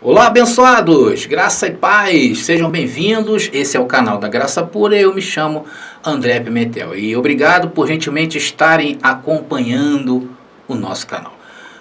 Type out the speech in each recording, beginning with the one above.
Olá, abençoados! Graça e paz! Sejam bem-vindos. Esse é o canal da Graça Pura. Eu me chamo André Pimentel e obrigado por gentilmente estarem acompanhando o nosso canal.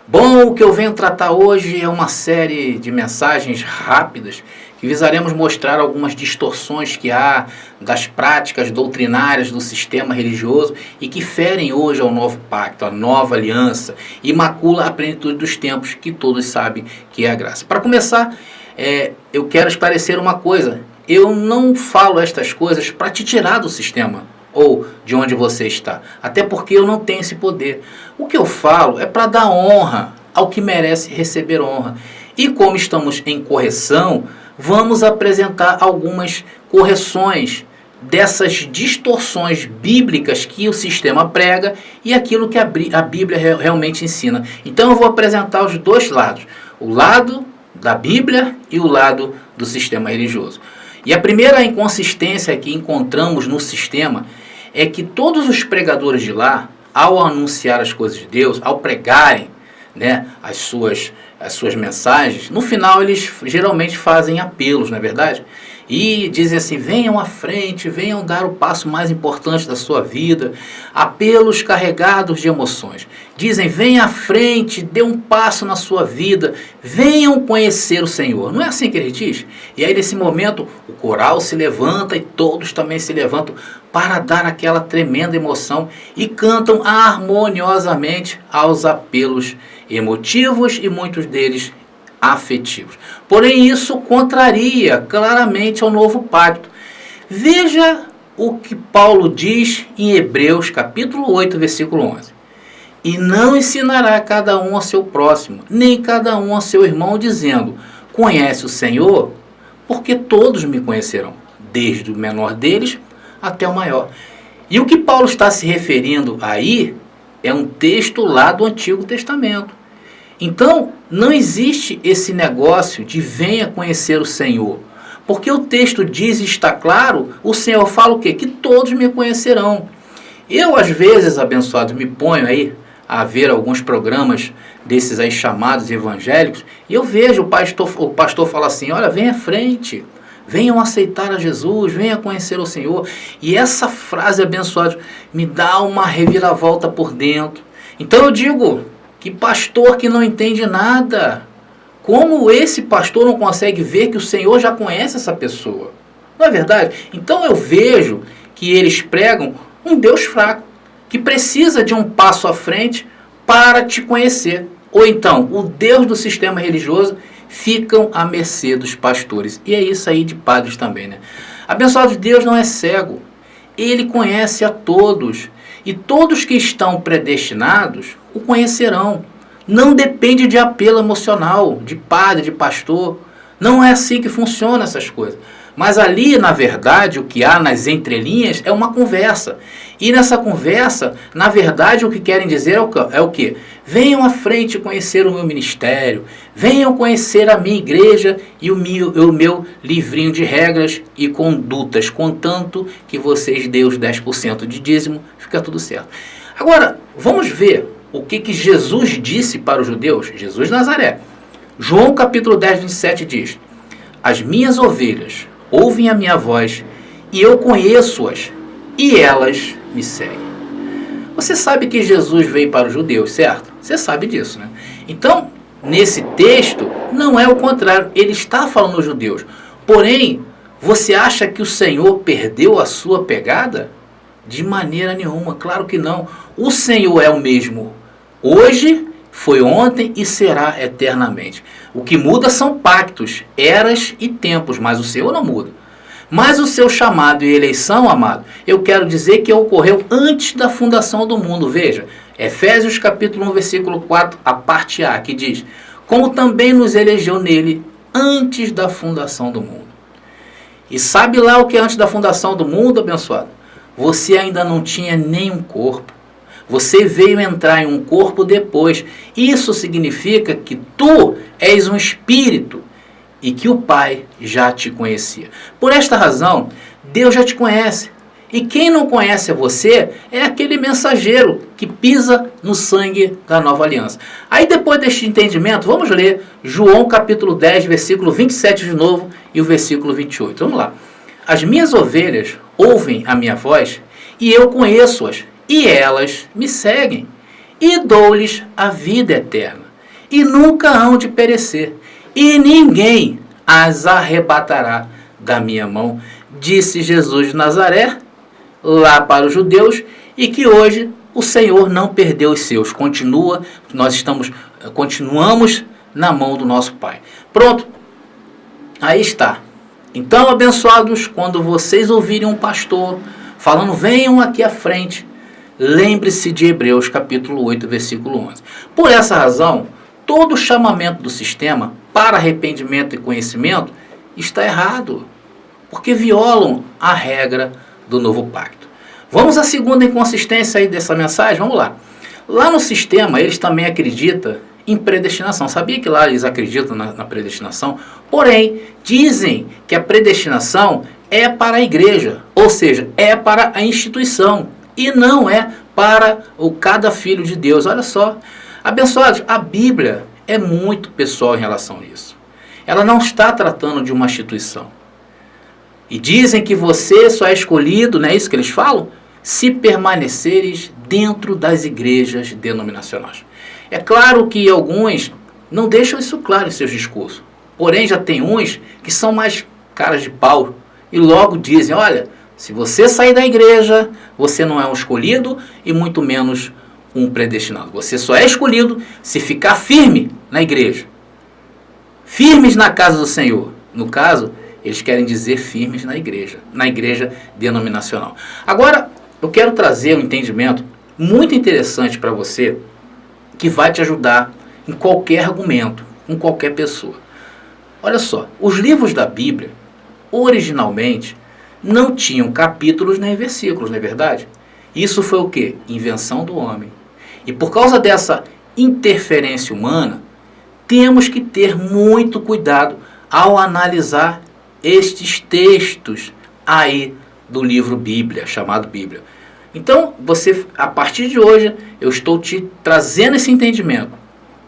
Bom, o que eu venho tratar hoje é uma série de mensagens rápidas que visaremos mostrar algumas distorções que há das práticas doutrinárias do sistema religioso e que ferem hoje ao novo pacto, à nova aliança e macula a plenitude dos tempos que todos sabem que é a graça. Para começar, eu quero esclarecer uma coisa. Eu não falo estas coisas para te tirar do sistema ou de onde você está, até porque eu não tenho esse poder. O que eu falo é para dar honra ao que merece receber honra. E como estamos em correção, vamos apresentar algumas correções dessas distorções bíblicas que o sistema prega e aquilo que a Bíblia realmente ensina. Então eu vou apresentar os dois lados, o lado da Bíblia e o lado do sistema religioso. E a primeira inconsistência que encontramos no sistema é que todos os pregadores de lá, ao anunciar as coisas de Deus, ao pregarem, as suas mensagens, no final eles geralmente fazem apelos, não é verdade? E dizem assim: venham à frente, venham dar o passo mais importante da sua vida. Apelos carregados de emoções. Dizem: venha à frente, dê um passo na sua vida, venham conhecer o Senhor. Não é assim que ele diz? E aí nesse momento o coral se levanta e todos também se levantam para dar aquela tremenda emoção e cantam harmoniosamente aos apelos emotivos e muitos deles afetivos. Porém, isso contraria claramente ao novo pacto. Veja o que Paulo diz em Hebreus capítulo 8, versículo 11. E não ensinará cada um a seu próximo, nem cada um a seu irmão, dizendo: conhece o Senhor, porque todos me conhecerão, desde o menor deles até o maior. E o que Paulo está se referindo aí é um texto lá do Antigo Testamento. Então, não existe esse negócio de venha conhecer o Senhor. Porque o texto diz e está claro, o Senhor fala o quê? Que todos me conhecerão. Eu, às vezes, abençoado, me ponho aí a ver alguns programas desses aí chamados evangélicos, e eu vejo o pastor falar assim: olha, vem à frente, venham aceitar a Jesus, venham conhecer o Senhor. E essa frase, abençoado, me dá uma reviravolta por dentro. Então eu digo: que pastor que não entende nada. Como esse pastor não consegue ver que o Senhor já conhece essa pessoa? Não é verdade? Então eu vejo que eles pregam um Deus fraco, que precisa de um passo à frente para te conhecer. Ou então, o Deus do sistema religioso ficam à mercê dos pastores. E é isso aí de padres também, né? Abençoado de Deus não é cego. Ele conhece a todos. E todos que estão predestinados o conhecerão. Não depende de apelo emocional, de padre, de pastor. Não é assim que funcionam essas coisas. Mas ali, na verdade, o que há nas entrelinhas é uma conversa. E nessa conversa, na verdade, o que querem dizer é o quê? Venham à frente conhecer o meu ministério. Venham conhecer a minha igreja e o meu livrinho de regras e condutas. Contanto que vocês dêem os 10% de dízimo, fica tudo certo. Agora, vamos ver o que Jesus disse para os judeus. Jesus de Nazaré. João capítulo 10, 27 diz: as minhas ovelhas ouvem a minha voz, e eu conheço-as, e elas me seguem. Você sabe que Jesus veio para os judeus, certo? Você sabe disso, né? Então, nesse texto, não é o contrário. Ele está falando aos judeus. Porém, você acha que o Senhor perdeu a sua pegada? De maneira nenhuma, claro que não. O Senhor é o mesmo hoje, foi ontem e será eternamente. O que muda são pactos, eras e tempos, mas o Senhor não muda. Mas o seu chamado e eleição, amado, eu quero dizer que ocorreu antes da fundação do mundo. Veja, Efésios capítulo 1, versículo 4, a parte A, que diz: como também nos elegeu nele antes da fundação do mundo. E sabe lá o que é antes da fundação do mundo, abençoado? Você ainda não tinha nenhum corpo. Você veio entrar em um corpo depois. Isso significa que tu és um espírito e que o Pai já te conhecia. Por esta razão, Deus já te conhece. E quem não conhece você é aquele mensageiro que pisa no sangue da nova aliança. Aí depois deste entendimento, vamos ler João capítulo 10, versículo 27 de novo e o versículo 28. Vamos lá. As minhas ovelhas ouvem a minha voz e eu conheço-as e elas me seguem. E dou-lhes a vida eterna e nunca hão de perecer. E ninguém as arrebatará da minha mão, disse Jesus de Nazaré, lá para os judeus, e que hoje o Senhor não perdeu os seus. Continuamos na mão do nosso Pai. Pronto, aí está. Então, abençoados, quando vocês ouvirem um pastor falando, venham aqui à frente, lembre-se de Hebreus capítulo 8, versículo 11. Por essa razão, todo o chamamento do sistema para arrependimento e conhecimento está errado, porque violam a regra do novo pacto. Vamos à segunda inconsistência aí dessa mensagem? Vamos lá. Lá no sistema, eles também acreditam em predestinação. Sabia que lá eles acreditam na predestinação? Porém, dizem que a predestinação é para a igreja, ou seja, é para a instituição, e não é para cada filho de Deus. Olha só, abençoados, a Bíblia é muito pessoal em relação a isso. Ela não está tratando de uma instituição. E dizem que você só é escolhido, não é isso que eles falam? Se permaneceres dentro das igrejas denominacionais. É claro que alguns não deixam isso claro em seus discursos. Porém, já tem uns que são mais caras de pau e logo dizem, olha, se você sair da igreja, você não é um escolhido e muito menos um predestinado. Você só é escolhido se ficar firme na igreja. Firmes na casa do Senhor. No caso, eles querem dizer firmes na igreja denominacional. Agora, eu quero trazer um entendimento muito interessante para você, que vai te ajudar em qualquer argumento, com qualquer pessoa. Olha só, os livros da Bíblia, originalmente, não tinham capítulos nem versículos, não é verdade? Isso foi o quê? Invenção do homem. E por causa dessa interferência humana, temos que ter muito cuidado ao analisar estes textos aí do livro Bíblia, chamado Bíblia. Então, a partir de hoje, eu estou te trazendo esse entendimento,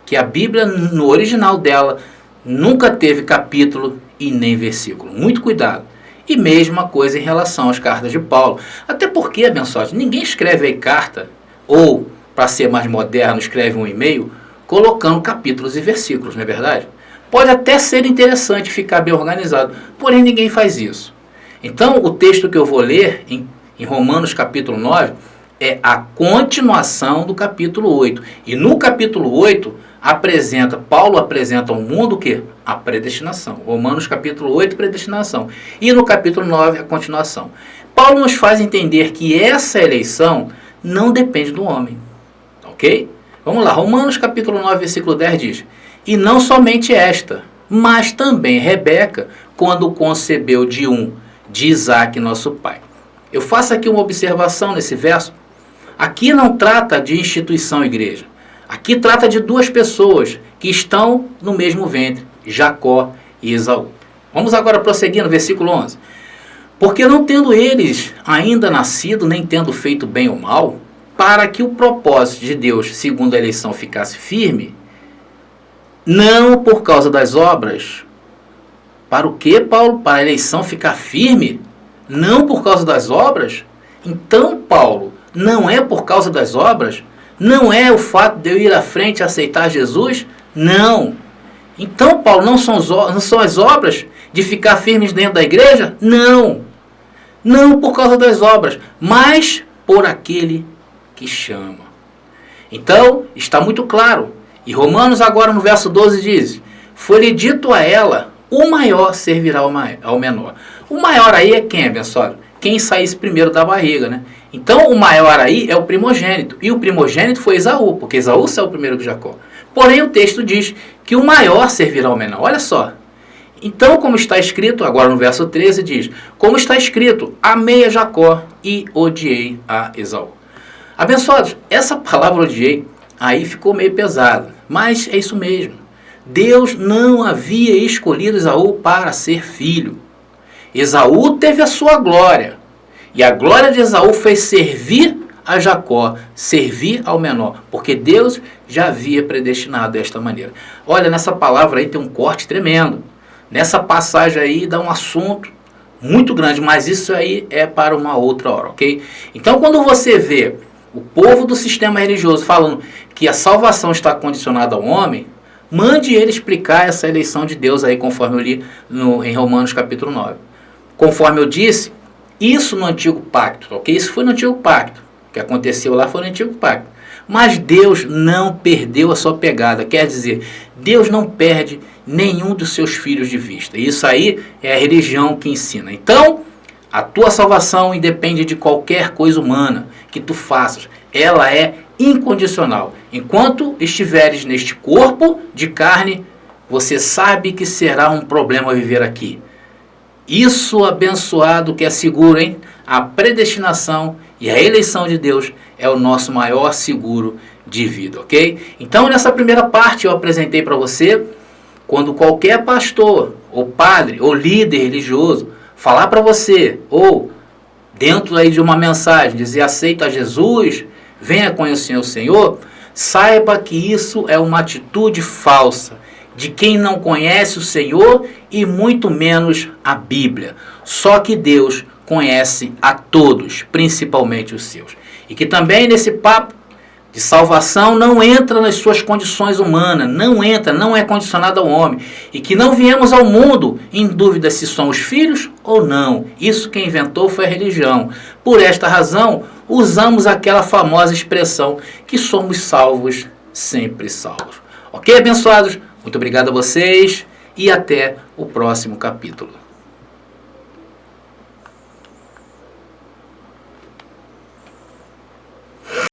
que a Bíblia, no original dela, nunca teve capítulo e nem versículo. Muito cuidado. E mesma coisa em relação às cartas de Paulo. Até porque, abençoados, ninguém escreve aí carta, ou, para ser mais moderno, escreve um e-mail, colocando capítulos e versículos, não é verdade? Pode até ser interessante ficar bem organizado, porém ninguém faz isso. Então, o texto que eu vou ler em Romanos capítulo 9 é a continuação do capítulo 8. E no capítulo 8, Paulo apresenta ao mundo o quê? A predestinação. Romanos capítulo 8, predestinação. E no capítulo 9, a continuação. Paulo nos faz entender que essa eleição não depende do homem. Ok? Vamos lá, Romanos capítulo 9, versículo 10 diz: e não somente esta, mas também Rebeca, quando concebeu de Isaque, nosso pai. Eu faço aqui uma observação nesse verso. Aqui não trata de instituição igreja. Aqui trata de duas pessoas que estão no mesmo ventre, Jacó e Esaú. Vamos agora prosseguir no versículo 11. Porque não tendo eles ainda nascido, nem tendo feito bem ou mal, para que o propósito de Deus, segundo a eleição, ficasse firme, não por causa das obras. Para o que, Paulo? Para a eleição ficar firme? Não por causa das obras? Então, Paulo, não é por causa das obras? Não é o fato de eu ir à frente e aceitar Jesus? Não. Então, Paulo, não são as obras de ficar firmes dentro da igreja? Não. Não por causa das obras, mas por aquele que chama. Então, está muito claro. E Romanos agora no verso 12 diz: foi-lhe dito a ela, o maior servirá ao menor. O maior aí é quem, abençoado? Quem saísse primeiro da barriga, né? Então, o maior aí é o primogênito. E o primogênito foi Esaú, porque Esaú saiu primeiro que Jacó. Porém, o texto diz que o maior servirá ao menor. Olha só. Então, como está escrito, agora no verso 13 diz: como está escrito, amei a Jacó e odiei a Esaú. Abençoados, essa palavra odiei aí ficou meio pesada, mas é isso mesmo. Deus não havia escolhido Esaú para ser filho. Esaú teve a sua glória. E a glória de Esaú fez servir a Jacó, servir ao menor, porque Deus já havia predestinado desta maneira. Olha, nessa palavra aí tem um corte tremendo. Nessa passagem aí dá um assunto muito grande, mas isso aí é para uma outra hora, ok? Então, quando você vê o povo do sistema religioso falando que a salvação está condicionada ao homem, mande ele explicar essa eleição de Deus aí, conforme eu li em Romanos capítulo 9. Conforme eu disse, isso no Antigo Pacto, ok? Isso foi no Antigo Pacto. O que aconteceu lá foi no Antigo Pacto. Mas Deus não perdeu a sua pegada. Quer dizer, Deus não perde nenhum dos seus filhos de vista. Isso aí é a religião que ensina. Então, a tua salvação independe de qualquer coisa humana que tu faças. Ela é incondicional. Enquanto estiveres neste corpo de carne, você sabe que será um problema viver aqui. Isso abençoado que é seguro, hein? A predestinação e a eleição de Deus é o nosso maior seguro de vida, ok? Então, nessa primeira parte eu apresentei para você, quando qualquer pastor, ou padre, ou líder religioso falar para você, ou dentro aí de uma mensagem, dizer aceita Jesus, venha conhecer o Senhor, saiba que isso é uma atitude falsa de quem não conhece o Senhor e muito menos a Bíblia. Só que Deus conhece a todos, principalmente os seus. E que também nesse papo de salvação não entra nas suas condições humanas, não entra, não é condicionado ao homem. E que não viemos ao mundo em dúvida se somos filhos ou não. Isso quem inventou foi a religião. Por esta razão, usamos aquela famosa expressão que somos salvos, sempre salvos. Ok, abençoados? Muito obrigado a vocês e até o próximo capítulo.